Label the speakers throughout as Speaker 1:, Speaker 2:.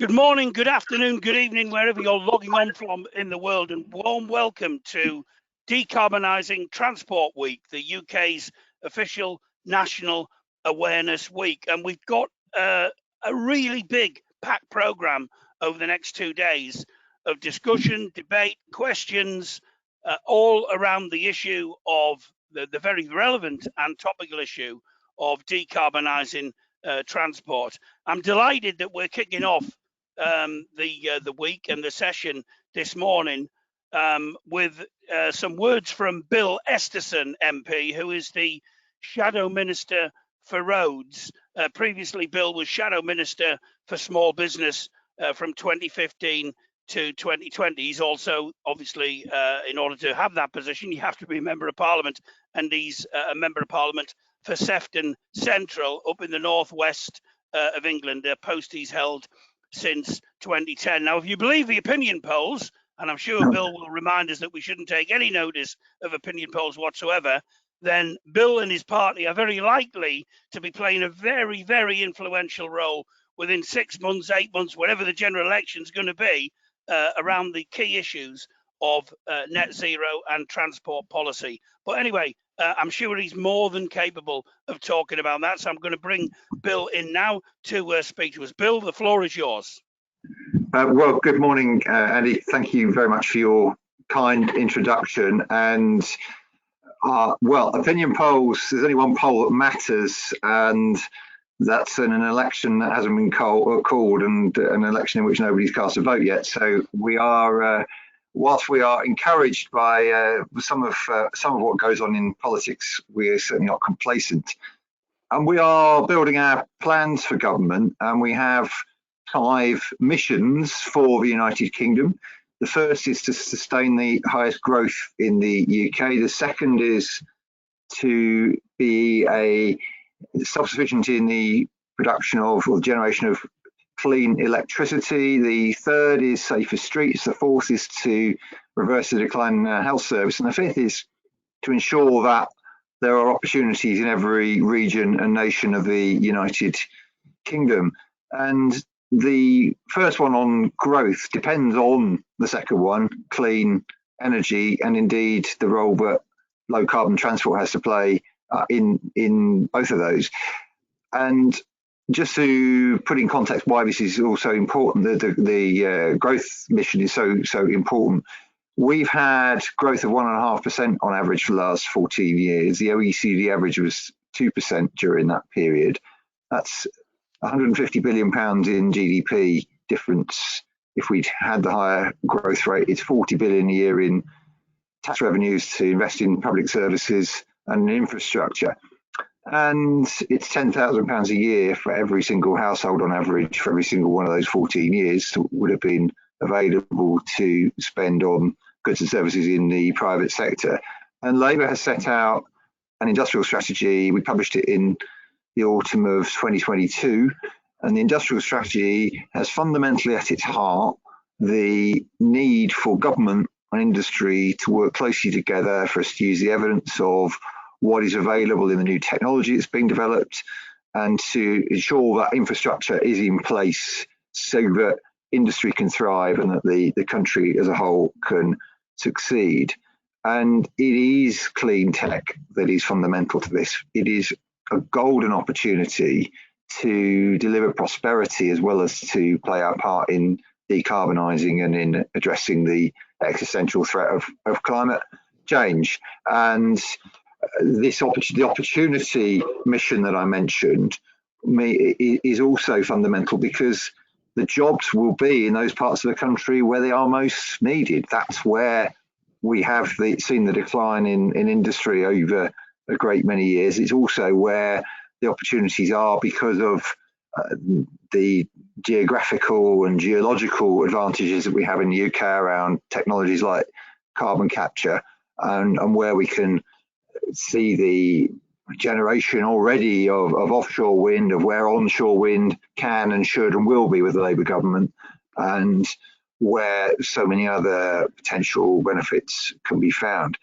Speaker 1: Good morning, good afternoon, good evening, wherever you're logging on from in the world, and warm welcome to Decarbonising Transport Week, the UK's official National Awareness Week. And we've got a really big packed programme over the next 2 days of discussion, debate, questions, all around the issue of the very relevant and topical issue of decarbonising transport. I'm delighted that we're kicking off the week and the session this morning with some words from Bill Esterson MP, who is the Shadow Minister for Roads. Previously, Bill was Shadow Minister for Small Business from 2015 to 2020. He's also, obviously, in order to have that position, you have to be a Member of Parliament, and he's a Member of Parliament for Sefton Central up in the northwest of England, a post he's held since 2010. Now, if you believe the opinion polls, and I'm sure Bill will remind us that we shouldn't take any notice of opinion polls whatsoever, then Bill and his party are very likely to be playing a very, very influential role within 6 months, 8 months, whatever the general election is going to be, around the key issues of net zero and transport policy. But anyway, I'm sure he's more than capable of talking about that. So I'm going to bring Bill in now to speak to us. Bill, the floor is yours.
Speaker 2: Well, good morning, Andy. Thank you very much for your kind introduction. And well, opinion polls, there's only one poll that matters, and that's in an election that hasn't been called and an election in which nobody's cast a vote yet. So we are, whilst we are encouraged by some of what goes on in politics, we are certainly not complacent. And we are building our plans for government, and we have 5 missions for the United Kingdom. The first is to sustain the highest growth in the UK. The second is to be a self-sufficient in the production of or generation of clean electricity. The third is safer streets. The fourth is to reverse the decline in our health service. And the fifth is to ensure that there are opportunities in every region and nation of the United Kingdom. And the first one on growth depends on the second one, clean energy, and indeed the role that low carbon transport has to play in both of those. And just to put in context why this is also important, the growth mission is so important. We've had growth of 1.5% on average for the last 14 years. The OECD average was 2% during that period. That's £150 billion in GDP difference. If we'd had the higher growth rate, it's 40 billion a year in tax revenues to invest in public services and infrastructure. And it's £10,000 a year for every single household on average for every single one of those 14 years that would have been available to spend on goods and services in the private sector. And Labour has set out an industrial strategy. We published it in the autumn of 2022, and the industrial strategy has fundamentally at its heart the need for government and industry to work closely together for us to use the evidence of what is available in the new technology that's being developed, and to ensure that infrastructure is in place so that industry can thrive and that the country as a whole can succeed. And it is clean tech that is fundamental to this. It is a golden opportunity to deliver prosperity as well as to play our part in decarbonising and in addressing the existential threat of climate change. And the opportunity mission that I mentioned is also fundamental, because the jobs will be in those parts of the country where they are most needed. That's where we have seen the decline in industry over a great many years. It's also where the opportunities are because of the geographical and geological advantages that we have in the UK around technologies like carbon capture, and where we can see the generation already of offshore wind, of where onshore wind can and should and will be with the Labour government, and where so many other potential benefits can be found.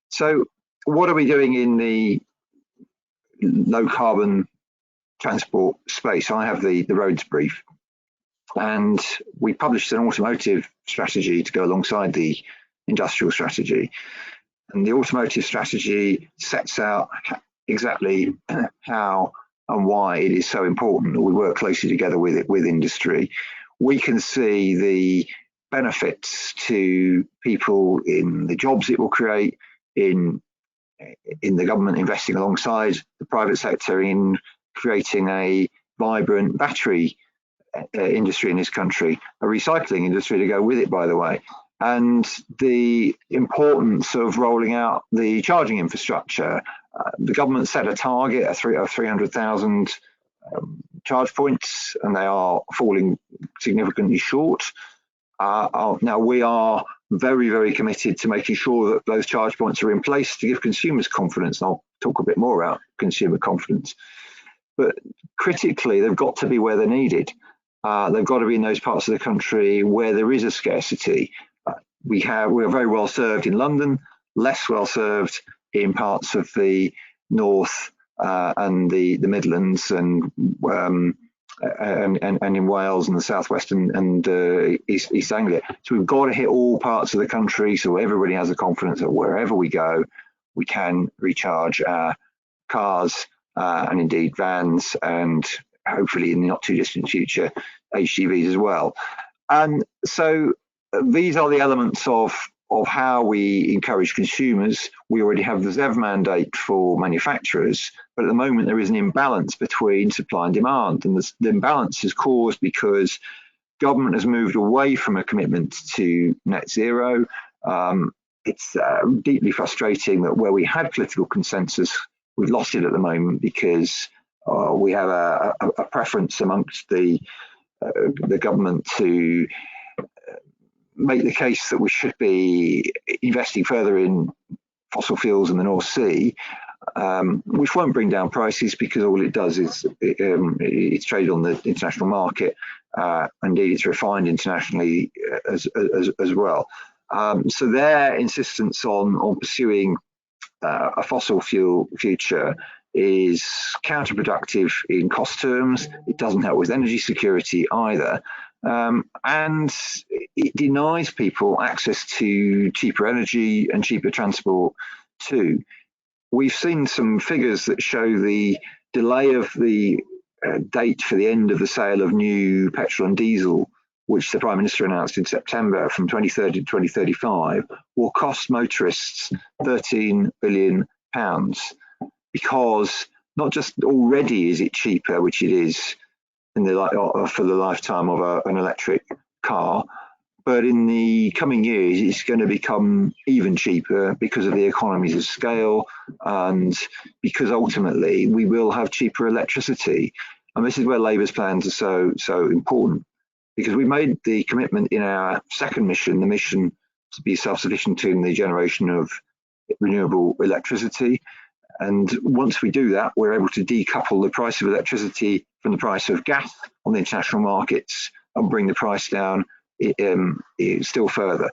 Speaker 2: So what are we doing in the low carbon transport space. I have the roads brief, and we published an automotive strategy to go alongside the industrial strategy. And the automotive strategy sets out exactly how and why it is so important that we work closely together with industry. We can see the benefits to people in the jobs it will create, in the government investing alongside the private sector in creating a vibrant battery industry in this country, a recycling industry to go with it, by the way, and the importance of rolling out the charging infrastructure. The government set a target of 300,000 charge points, and they are falling significantly short. Now we are very, very committed to making sure that those charge points are in place to give consumers confidence. And I'll talk a bit more about consumer confidence. But critically, they've got to be where they're needed. They've got to be in those parts of the country where there is a scarcity. We are very well served in London, less well served in parts of the north and the Midlands and in Wales and the southwest and East Anglia. So we've got to hit all parts of the country so everybody has the confidence that wherever we go, we can recharge our cars and indeed vans, and hopefully in the not too distant future, HGVs as well. And so these are the elements of how we encourage consumers. We already have the ZEV mandate for manufacturers, but at the moment there is an imbalance between supply and demand. And the imbalance is caused because government has moved away from a commitment to net zero. It's deeply frustrating that where we had political consensus, we've lost it at the moment because we have a preference amongst the government to make the case that we should be investing further in fossil fuels in the North Sea, which won't bring down prices because all it does is it's traded on the international market. Indeed, it's refined internationally as well. So their insistence on pursuing a fossil fuel future is counterproductive in cost terms. It doesn't help with energy security either. And it denies people access to cheaper energy and cheaper transport too. We've seen some figures that show the delay of the date for the end of the sale of new petrol and diesel, which the Prime Minister announced in September, from 2030 to 2035, will cost motorists £13 billion, because not just already is it cheaper, which it is for the lifetime of an electric car, but in the coming years it's going to become even cheaper because of the economies of scale and because ultimately we will have cheaper electricity. And this is where Labour's plans are so important, because we made the commitment in our second mission, the mission to be self-sufficient in the generation of renewable electricity. And once we do that, we're able to decouple the price of electricity from the price of gas on the international markets and bring the price down still further.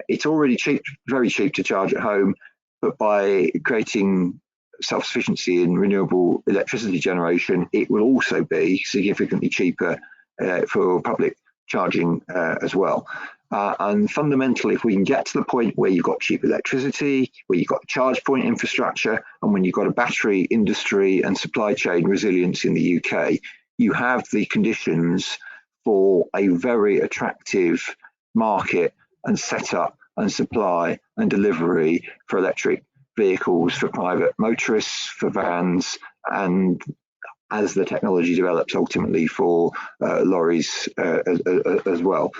Speaker 2: It's already cheap, very cheap to charge at home, but by creating self-sufficiency in renewable electricity generation, it will also be significantly cheaper for public charging as well. And fundamentally, if we can get to the point where you've got cheap electricity, where you've got charge point infrastructure, and when you've got a battery industry and supply chain resilience in the UK, you have the conditions for a very attractive market and setup and supply and delivery for electric vehicles, for private motorists, for vans, and as the technology develops, ultimately for lorries as well.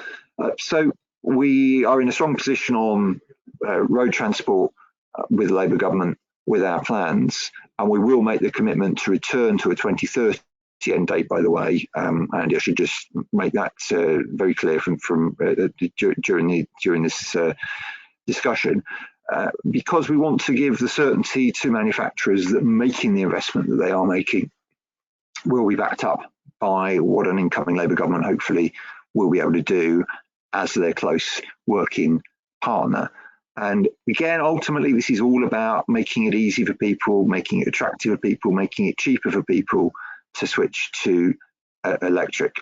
Speaker 2: So we are in a strong position on road transport with the Labour government with our plans, and we will make the commitment to return to a 2030 end date, by the way. And I should just make that very clear during this discussion, because we want to give the certainty to manufacturers that making the investment that they are making will be backed up by what an incoming Labour government hopefully will be able to do as their close working partner. And again, ultimately, this is all about making it easy for people, making it attractive for people, making it cheaper for people to switch to electric.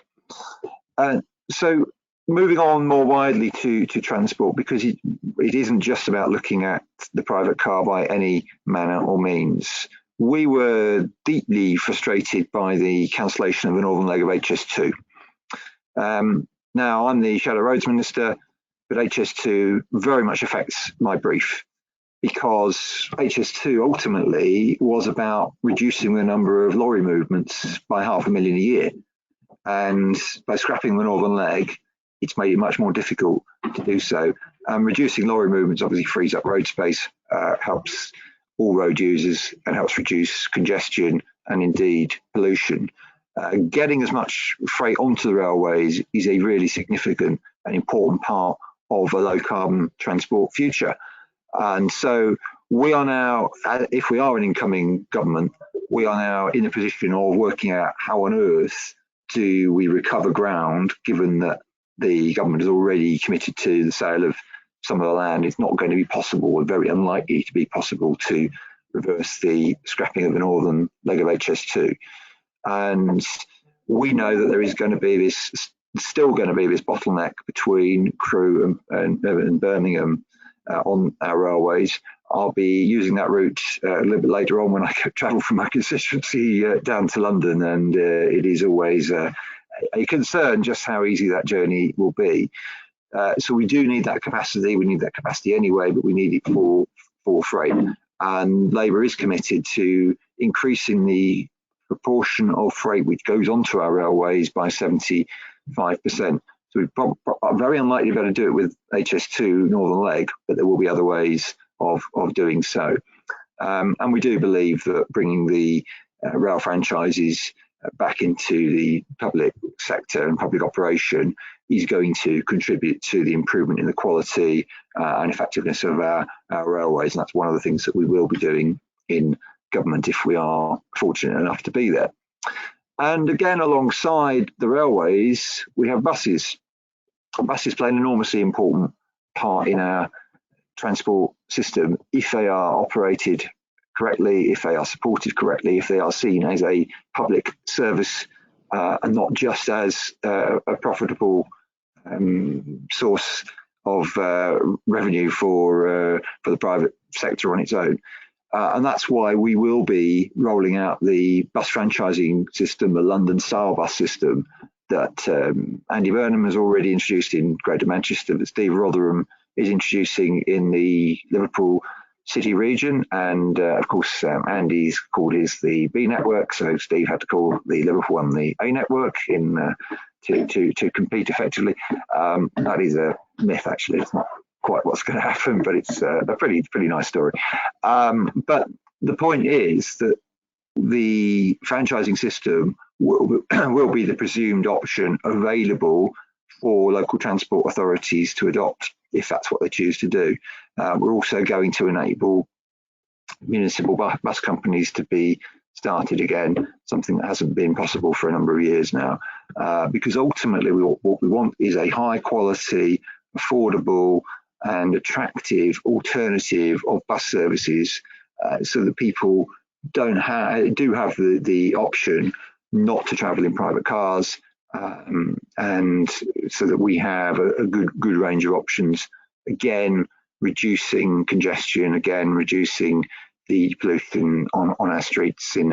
Speaker 2: So moving on more widely to transport, because it isn't just about looking at the private car by any manner or means. We were deeply frustrated by the cancellation of the northern leg of HS2. Now, I'm the Shadow Roads Minister, but HS2 very much affects my brief, because HS2 ultimately was about reducing the number of lorry movements by 500,000 a year. And by scrapping the northern leg, it's made it much more difficult to do so. Reducing lorry movements obviously frees up road space, helps all road users, and helps reduce congestion and indeed pollution. Getting as much freight onto the railways is a really significant and important part of a low carbon transport future. And so we are now, if we are an incoming government, we are now in a position of working out how on earth do we recover ground, given that the government has already committed to the sale of some of the land. It's not going to be possible, or very unlikely to be possible, to reverse the scrapping of the northern leg of HS2. And we know that there is going to be this, still going to be this bottleneck between Crewe and Birmingham on our railways. I'll be using that route a little bit later on when I travel from my constituency down to London, and it is always a concern just how easy that journey will be. So we do need that capacity. We need that capacity anyway, but we need it for freight. And Labour is committed to increasing the proportion of freight which goes onto our railways by 75%. So we are very unlikely to be able to do it with HS2 Northern Leg, but there will be other ways of doing so. And we do believe that bringing the rail franchises back into the public sector and public operation is going to contribute to the improvement in the quality and effectiveness of our railways. And that's one of the things that we will be doing in government if we are fortunate enough to be there. And again, alongside the railways, we have buses. Buses play an enormously important part in our transport system if they are operated correctly, if they are supported correctly, if they are seen as a public service and not just as a profitable source of revenue for the private sector on its own. And that's why we will be rolling out the bus franchising system, the London style bus system that Andy Burnham has already introduced in Greater Manchester, that Steve Rotherham is introducing in the Liverpool City region. And of course, Andy's called his the B network, so Steve had to call the Liverpool one the A network to compete effectively. That is a myth, actually. It's not quite what's going to happen, but it's a pretty nice story. But the point is that the franchising system will be the presumed option available for local transport authorities to adopt if that's what they choose to do. We're also going to enable municipal bus companies to be started again, something that hasn't been possible for a number of years now, because ultimately what we want is a high quality, affordable and attractive alternative of bus services, so that people do have the option not to travel in private cars, and so that we have a good range of options, again reducing congestion, again reducing the pollution on our streets in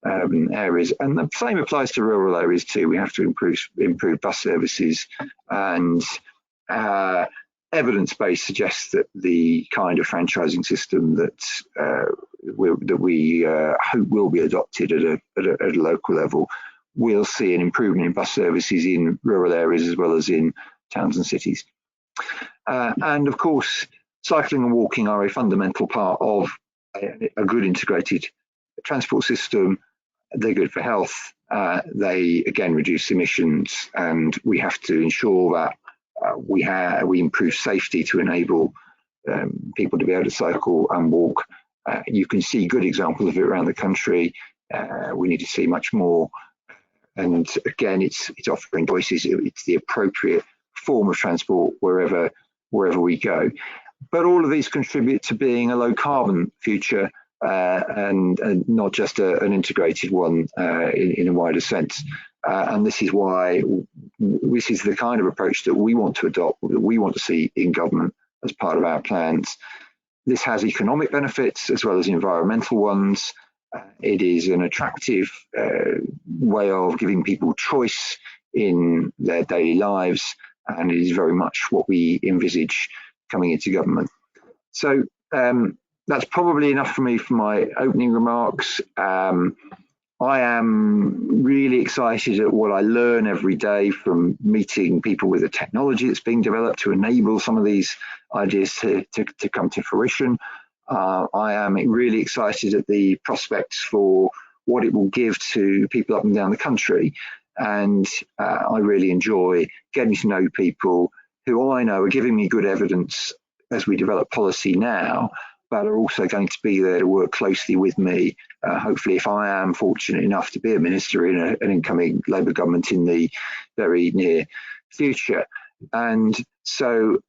Speaker 2: urban areas. And the same applies to rural areas too. We have to improve bus services, and evidence-based suggests that the kind of franchising system that we hope will be adopted at a local level will see an improvement in bus services in rural areas as well as in towns and cities. And of course, cycling and walking are a fundamental part of a good integrated transport system. They're good for health. They again reduce emissions, and we have to ensure that we improve safety to enable people to be able to cycle and walk. You can see good examples of it around the country. We need to see much more. And again, it's offering choices. It's the appropriate form of transport wherever we go. but all of these contribute to being a low carbon future and not just an integrated one in a wider sense. And this is why this is the kind of approach that we want to adopt, that we want to see in government as part of our plans. This has economic benefits as well as environmental ones. It is an attractive way of giving people choice in their daily lives, and it is very much what we envisage coming into government. So that's probably enough for me for my opening remarks. I am really excited at what I learn every day from meeting people with the technology that's being developed to enable some of these ideas to come to fruition. I am really excited at the prospects for what it will give to people up and down the country. And I really enjoy getting to know people who I know are giving me good evidence as we develop policy now, but are also going to be there to work closely with me. Hopefully, if I am fortunate enough to be a minister in an incoming Labour government in the very near future. And so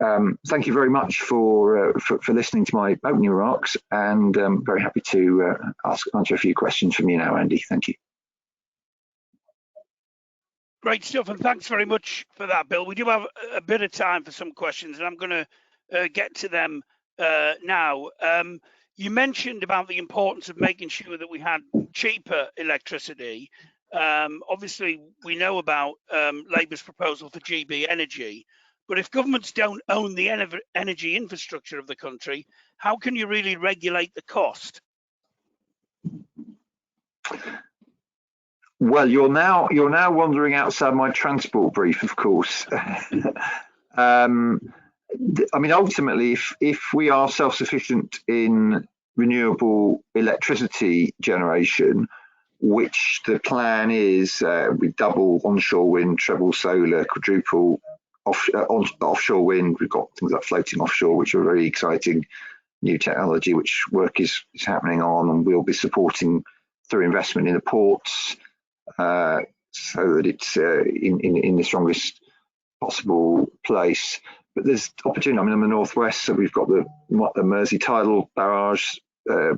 Speaker 2: thank you very much for listening to my opening remarks, and very happy to answer a few questions from you now, Andy. Thank you.
Speaker 1: Great stuff, and thanks very much for that, Bill. We do have a bit of time for some questions, and I'm going to get to them now. You mentioned about the importance of making sure that we had cheaper electricity. Obviously, we know about Labour's proposal for GB Energy, but if governments don't own the energy infrastructure of the country, how can you really regulate the cost?
Speaker 2: Well, you're now wandering outside my transport brief, of course. I mean, ultimately, if we are self-sufficient in renewable electricity generation, which the plan is, we double onshore wind, treble solar, quadruple offshore wind. We've got things like floating offshore, which are very exciting new technology, which work is happening on, and we'll be supporting through investment in the ports, so that it's in the strongest possible place. But there's opportunity. I mean, in the northwest, so we've got the Mersey tidal barrage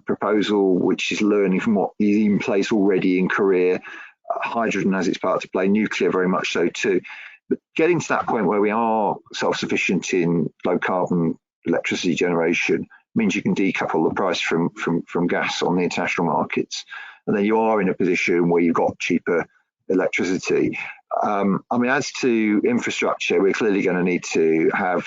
Speaker 2: proposal, which is learning from what is in place already in Korea. Hydrogen has its part to play, nuclear very much so too. But getting to that point where we are self-sufficient in low carbon electricity generation means you can decouple the price from gas on the international markets, and then you are in a position where you've got cheaper electricity. I mean, as to infrastructure, we're clearly going to need to have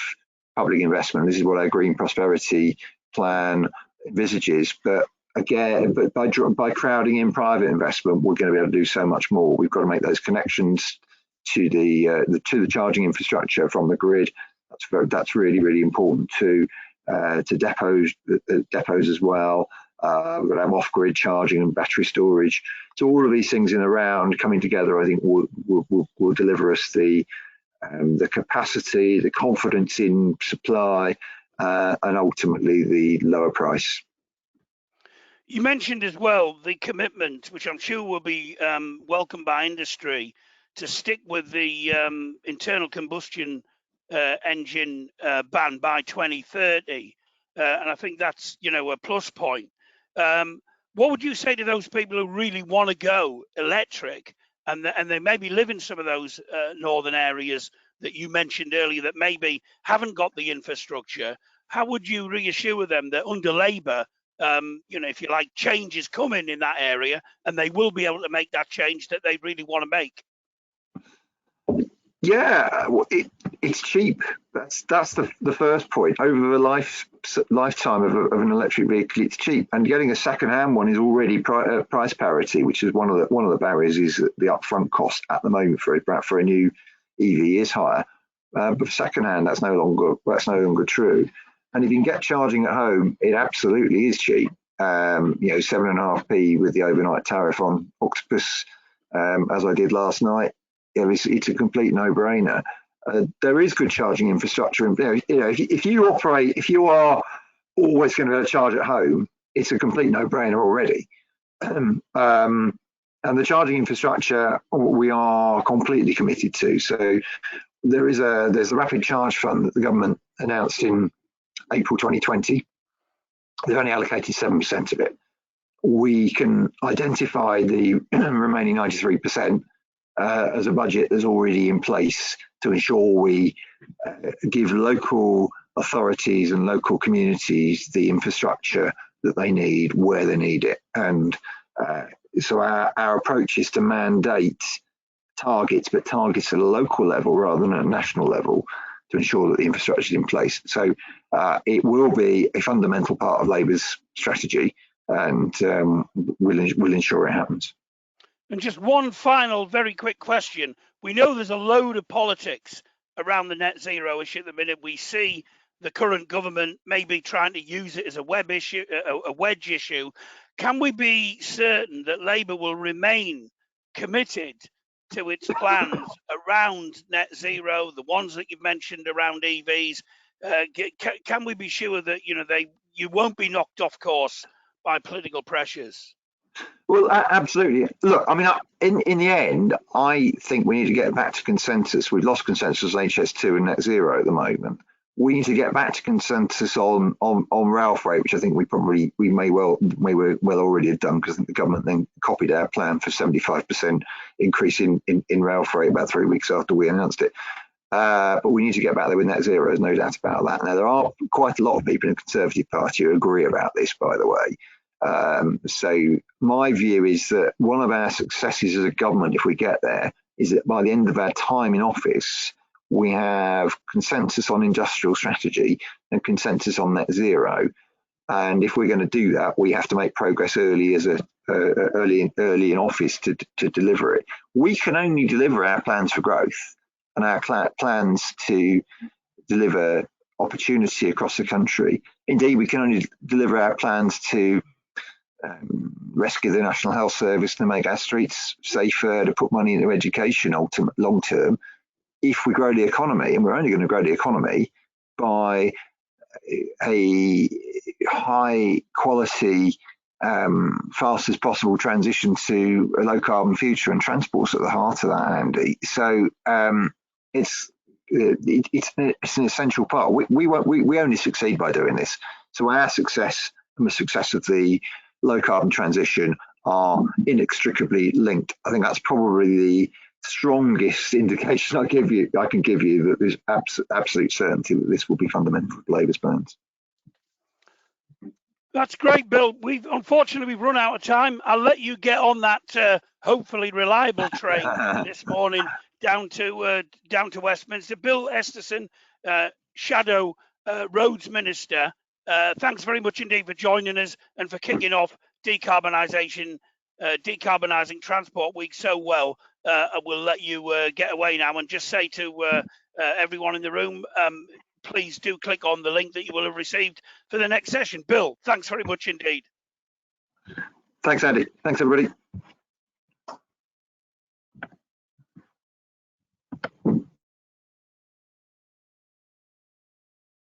Speaker 2: public investment. This is what our Green Prosperity Plan envisages. But again, by crowding in private investment, we're going to be able to do so much more. We've got to make those connections to the charging infrastructure from the grid. That's really, really important to depots as well. We're going to have off-grid charging and battery storage. So all of these things in a round coming together, I think, will deliver us the capacity, the confidence in supply, and ultimately the lower price.
Speaker 1: You mentioned as well the commitment, which I'm sure will be welcomed by industry, to stick with the internal combustion engine ban by 2030, and I think that's, you know, a plus point. What would you say to those people who really want to go electric, and they maybe live in some of those northern areas that you mentioned earlier that maybe haven't got the infrastructure? How would you reassure them that under Labour, you know, if you like, change is coming in that area, and they will be able to make that change that they really want to make?
Speaker 2: Yeah, it's cheap. That's the first point. Over the lifetime of an electric vehicle, it's cheap, and getting a second-hand one is already price parity, which is one of the barriers. Is that the upfront cost at the moment for a new EV is higher, but for second-hand, that's no longer true. And if you can get charging at home, it absolutely is cheap. You know, 7.5p with the overnight tariff on Octopus, as I did last night. It's a complete no-brainer. There is good charging infrastructure. You know, if you are always going to be able to charge at home, it's a complete no-brainer already. And the charging infrastructure we are completely committed to. So there's the Rapid Charge Fund that the government announced in April 2020. They've only allocated 7% of it. We can identify the remaining 93% as a budget that's already in place to ensure we give local authorities and local communities the infrastructure that they need where they need it. And so our approach is to mandate targets, but targets at a local level rather than at a national level to ensure that the infrastructure is in place. So it will be a fundamental part of Labour's strategy, and we'll ensure it happens.
Speaker 1: And just one final very quick question. We know there's a load of politics around the net zero issue at the minute. We see the current government maybe trying to use it as a wedge issue. Can we be certain that Labour will remain committed to its plans around net zero, the ones that you've mentioned around EVs? Can we be sure that you won't be knocked off course by political pressures?
Speaker 2: Well, absolutely. Look, I mean, in the end, I think we need to get back to consensus. We've lost consensus on HS2 and net zero at the moment. We need to get back to consensus on rail freight, which I think we may well already have done, because I think the government then copied our plan for 75% increase in rail freight about 3 weeks after we announced it. But we need to get back there with net zero, there's no doubt about that. Now, there are quite a lot of people in the Conservative Party who agree about this, by the way. So my view is that one of our successes as a government, if we get there, is that by the end of our time in office, we have consensus on industrial strategy and consensus on net zero. And if we're going to do that, we have to make progress early in office to deliver it. We can only deliver our plans for growth and our plans to deliver opportunity across the country. Indeed, we can only deliver our plans to rescue the National Health Service, to make our streets safer, to put money into education long term, if we grow the economy. And we're only going to grow the economy by a high quality, fastest possible transition to a low carbon future, and transport's at the heart of that, Andy. So it's an essential part. We only succeed by doing this. So our success and the success of the low carbon transition are inextricably linked. I think that's probably the strongest indication I can give you that there's absolute certainty that this will be fundamental to Labour's plans.
Speaker 1: That's great, Bill. Unfortunately we've run out of time. I'll let you get on that hopefully reliable train this morning down to Westminster. Bill Esterson, Shadow Roads Minister. Thanks very much indeed for joining us and for kicking off Decarbonising Transport Week so well. We'll let you get away now and just say to everyone in the room, please do click on the link that you will have received for the next session. Bill, thanks very much indeed.
Speaker 2: Thanks, Andy. Thanks, everybody.